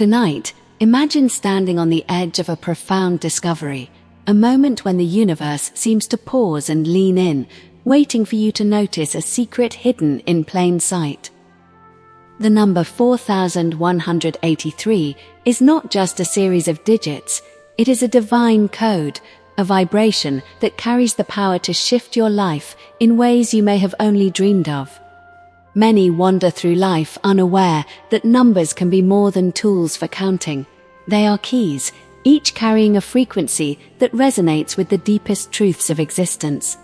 Tonight, imagine standing on the edge of a profound discovery, a moment when the universe seems to pause and lean in, waiting for you to notice a secret hidden in plain sight. The number 4183 is not just a series of digits, it is a divine code, a vibration that carries the power to shift your life in ways you may have only dreamed of. Many wander through life unaware that numbers can be more than tools for counting. They are keys, each carrying a frequency that resonates with the deepest truths of existence.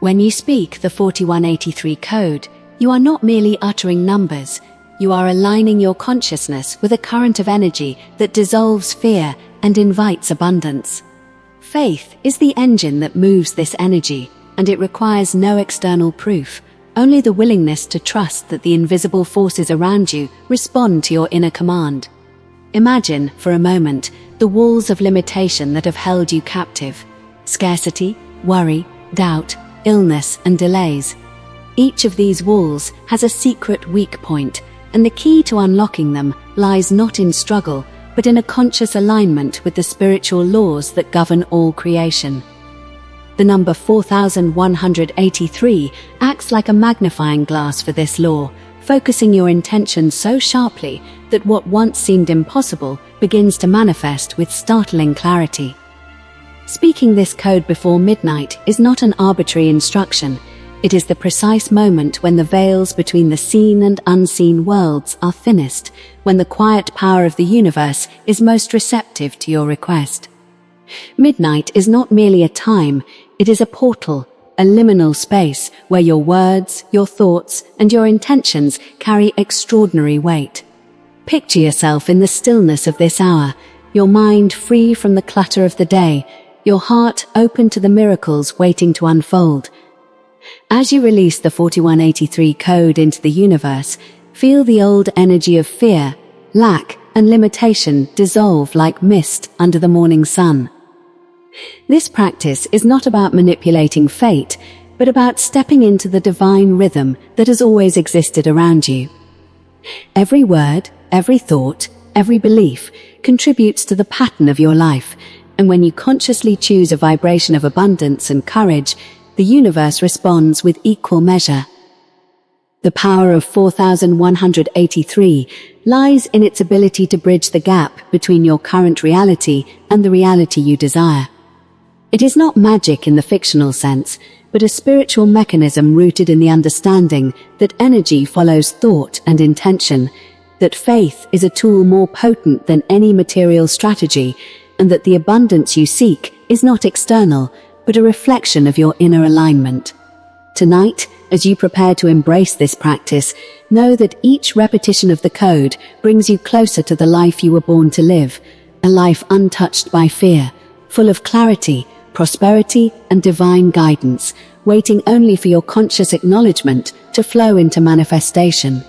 When you speak the 4183 code, you are not merely uttering numbers, you are aligning your consciousness with a current of energy that dissolves fear and invites abundance. Faith is the engine that moves this energy, and it requires no external proof, only the willingness to trust that the invisible forces around you respond to your inner command. Imagine, for a moment, the walls of limitation that have held you captive. Scarcity, worry, doubt, illness, and delays. Each of these walls has a secret weak point, and the key to unlocking them lies not in struggle, but in a conscious alignment with the spiritual laws that govern all creation. The number 4183 acts like a magnifying glass for this law, focusing your intention so sharply that what once seemed impossible begins to manifest with startling clarity. Speaking this code before midnight is not an arbitrary instruction. It is the precise moment when the veils between the seen and unseen worlds are thinnest, when the quiet power of the universe is most receptive to your request. Midnight is not merely a time, it is a portal, a liminal space where your words, your thoughts, and your intentions carry extraordinary weight. Picture yourself in the stillness of this hour, your mind free from the clutter of the day, your heart open to the miracles waiting to unfold. As you release the 4183 code into the universe, feel the old energy of fear, lack, and limitation dissolve like mist under the morning sun. This practice is not about manipulating fate, but about stepping into the divine rhythm that has always existed around you. Every word, every thought, every belief contributes to the pattern of your life, and when you consciously choose a vibration of abundance and courage, the universe responds with equal measure. The power of 4183 lies in its ability to bridge the gap between your current reality and the reality you desire. It is not magic in the fictional sense, but a spiritual mechanism rooted in the understanding that energy follows thought and intention, that faith is a tool more potent than any material strategy, and that the abundance you seek is not external, but a reflection of your inner alignment. Tonight, as you prepare to embrace this practice, know that each repetition of the code brings you closer to the life you were born to live, a life untouched by fear, full of clarity, prosperity, and divine guidance, waiting only for your conscious acknowledgement to flow into manifestation.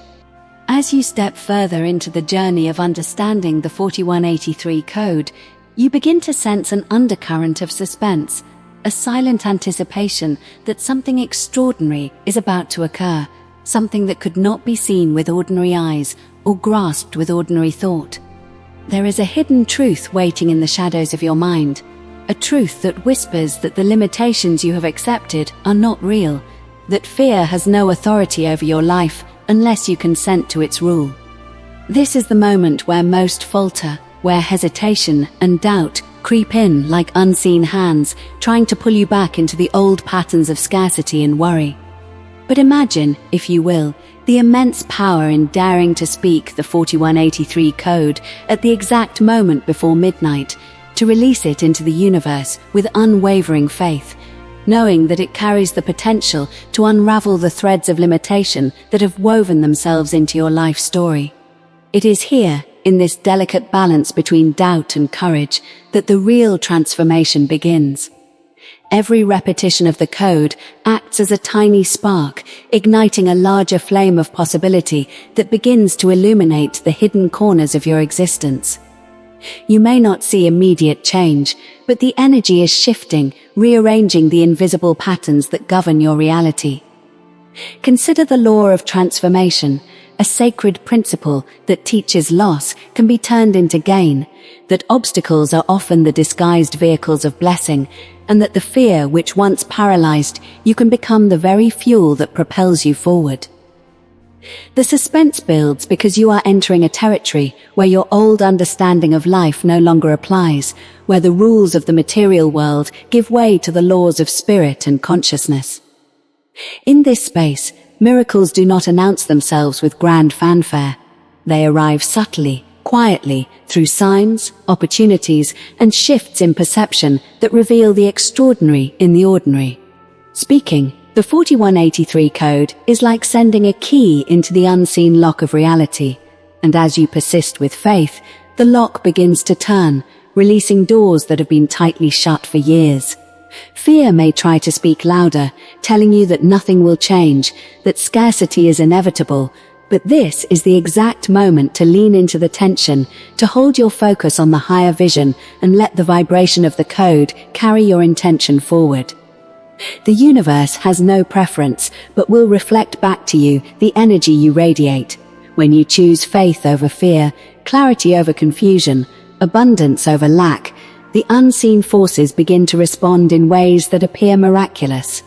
As you step further into the journey of understanding the 4183 code, you begin to sense an undercurrent of suspense, a silent anticipation that something extraordinary is about to occur, something that could not be seen with ordinary eyes or grasped with ordinary thought. There is a hidden truth waiting in the shadows of your mind, a truth that whispers that the limitations you have accepted are not real, that fear has no authority over your life unless you consent to its rule. This is the moment where most falter, where hesitation and doubt creep in like unseen hands, trying to pull you back into the old patterns of scarcity and worry. But imagine, if you will, the immense power in daring to speak the 4183 code at the exact moment before midnight, to release it into the universe with unwavering faith, knowing that it carries the potential to unravel the threads of limitation that have woven themselves into your life story. It is here, in this delicate balance between doubt and courage, that the real transformation begins. Every repetition of the code acts as a tiny spark, igniting a larger flame of possibility that begins to illuminate the hidden corners of your existence. You may not see immediate change, but the energy is shifting, rearranging the invisible patterns that govern your reality. Consider the law of transformation, a sacred principle that teaches loss can be turned into gain, that obstacles are often the disguised vehicles of blessing, and that the fear which once paralyzed you can become the very fuel that propels you forward. The suspense builds because you are entering a territory where your old understanding of life no longer applies, where the rules of the material world give way to the laws of spirit and consciousness. In this space, miracles do not announce themselves with grand fanfare. They arrive subtly, quietly, through signs, opportunities, and shifts in perception that reveal the extraordinary in the ordinary. Speaking, the 4183 code is like sending a key into the unseen lock of reality, and as you persist with faith, the lock begins to turn, releasing doors that have been tightly shut for years. Fear may try to speak louder, telling you that nothing will change, that scarcity is inevitable, but this is the exact moment to lean into the tension, to hold your focus on the higher vision and let the vibration of the code carry your intention forward. The universe has no preference, but will reflect back to you the energy you radiate. When you choose faith over fear, clarity over confusion, abundance over lack, the unseen forces begin to respond in ways that appear miraculous.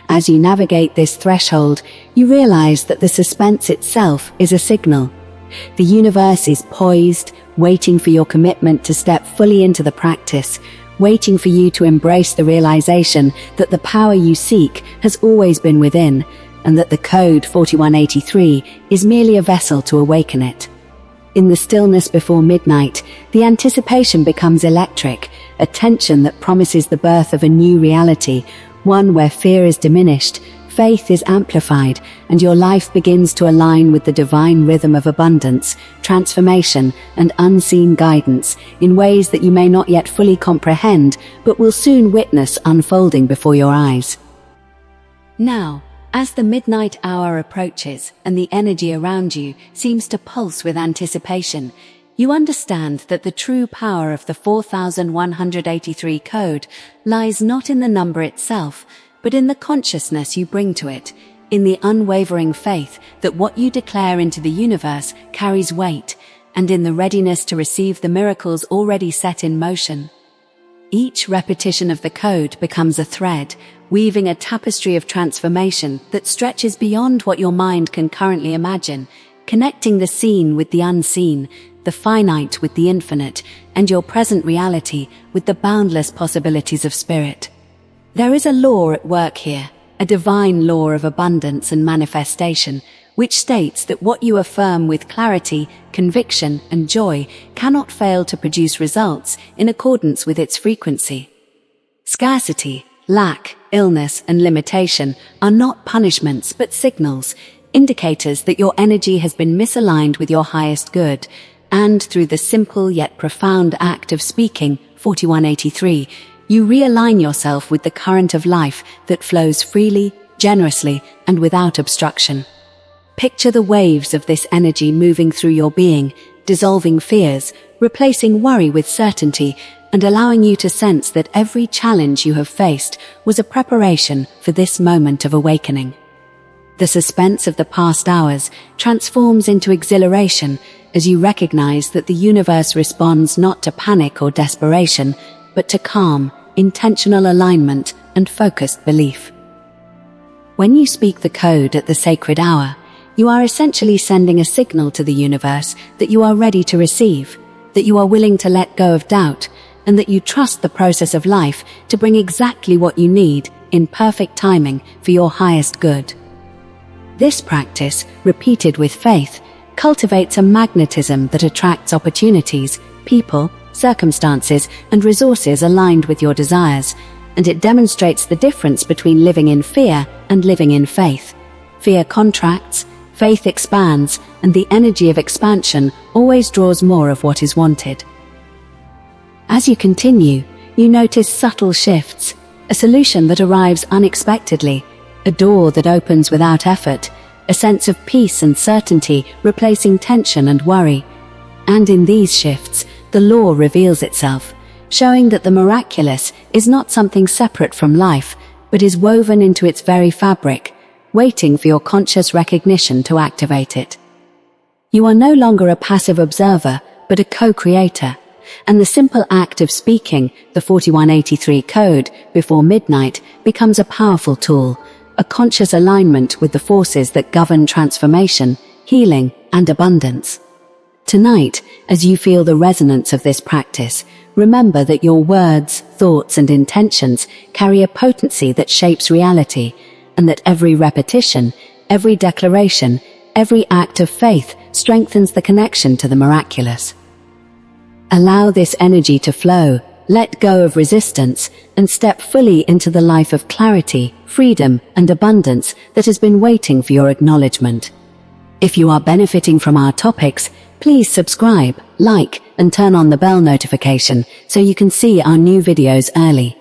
As you navigate this threshold, you realize that the suspense itself is a signal. The universe is poised, waiting for your commitment to step fully into the practice, waiting for you to embrace the realization that the power you seek has always been within, and that the code 4183 is merely a vessel to awaken it. In the stillness before midnight, the anticipation becomes electric, a tension that promises the birth of a new reality, one where fear is diminished, faith is amplified, and your life begins to align with the divine rhythm of abundance, transformation, and unseen guidance in ways that you may not yet fully comprehend, but will soon witness unfolding before your eyes. Now, as the midnight hour approaches and the energy around you seems to pulse with anticipation, you understand that the true power of the 4183 code lies not in the number itself, but in the consciousness you bring to it, in the unwavering faith that what you declare into the universe carries weight, and in the readiness to receive the miracles already set in motion. Each repetition of the code becomes a thread, weaving a tapestry of transformation that stretches beyond what your mind can currently imagine, connecting the seen with the unseen, the finite with the infinite, and your present reality with the boundless possibilities of spirit. There is a law at work here, a divine law of abundance and manifestation, which states that what you affirm with clarity, conviction, and joy cannot fail to produce results in accordance with its frequency. Scarcity, lack, illness, and limitation are not punishments but signals, indicators that your energy has been misaligned with your highest good, and through the simple yet profound act of speaking 4183, you realign yourself with the current of life that flows freely, generously, and without obstruction. Picture the waves of this energy moving through your being, dissolving fears, replacing worry with certainty, and allowing you to sense that every challenge you have faced was a preparation for this moment of awakening. The suspense of the past hours transforms into exhilaration as you recognize that the universe responds not to panic or desperation, but to calm, intentional alignment and focused belief. When you speak the code at the sacred hour, you are essentially sending a signal to the universe that you are ready to receive, that you are willing to let go of doubt, and that you trust the process of life to bring exactly what you need in perfect timing for your highest good. This practice, repeated with faith, cultivates a magnetism that attracts opportunities, people, circumstances, and resources aligned with your desires, and it demonstrates the difference between living in fear and living in faith. Fear contracts, faith expands, and the energy of expansion always draws more of what is wanted. As you continue, you notice subtle shifts, a solution that arrives unexpectedly, a door that opens without effort, a sense of peace and certainty replacing tension and worry. And in these shifts, the law reveals itself, showing that the miraculous is not something separate from life, but is woven into its very fabric, waiting for your conscious recognition to activate it. You are no longer a passive observer, but a co-creator, and the simple act of speaking the 4183 code before midnight becomes a powerful tool, a conscious alignment with the forces that govern transformation, healing, and abundance. Tonight, as you feel the resonance of this practice, remember that your words, thoughts, and intentions carry a potency that shapes reality, and that every repetition, every declaration, every act of faith strengthens the connection to the miraculous. Allow this energy to flow, let go of resistance, and step fully into the life of clarity, freedom, and abundance that has been waiting for your acknowledgement. If you are benefiting from our topics, please subscribe, like, and turn on the bell notification so you can see our new videos early.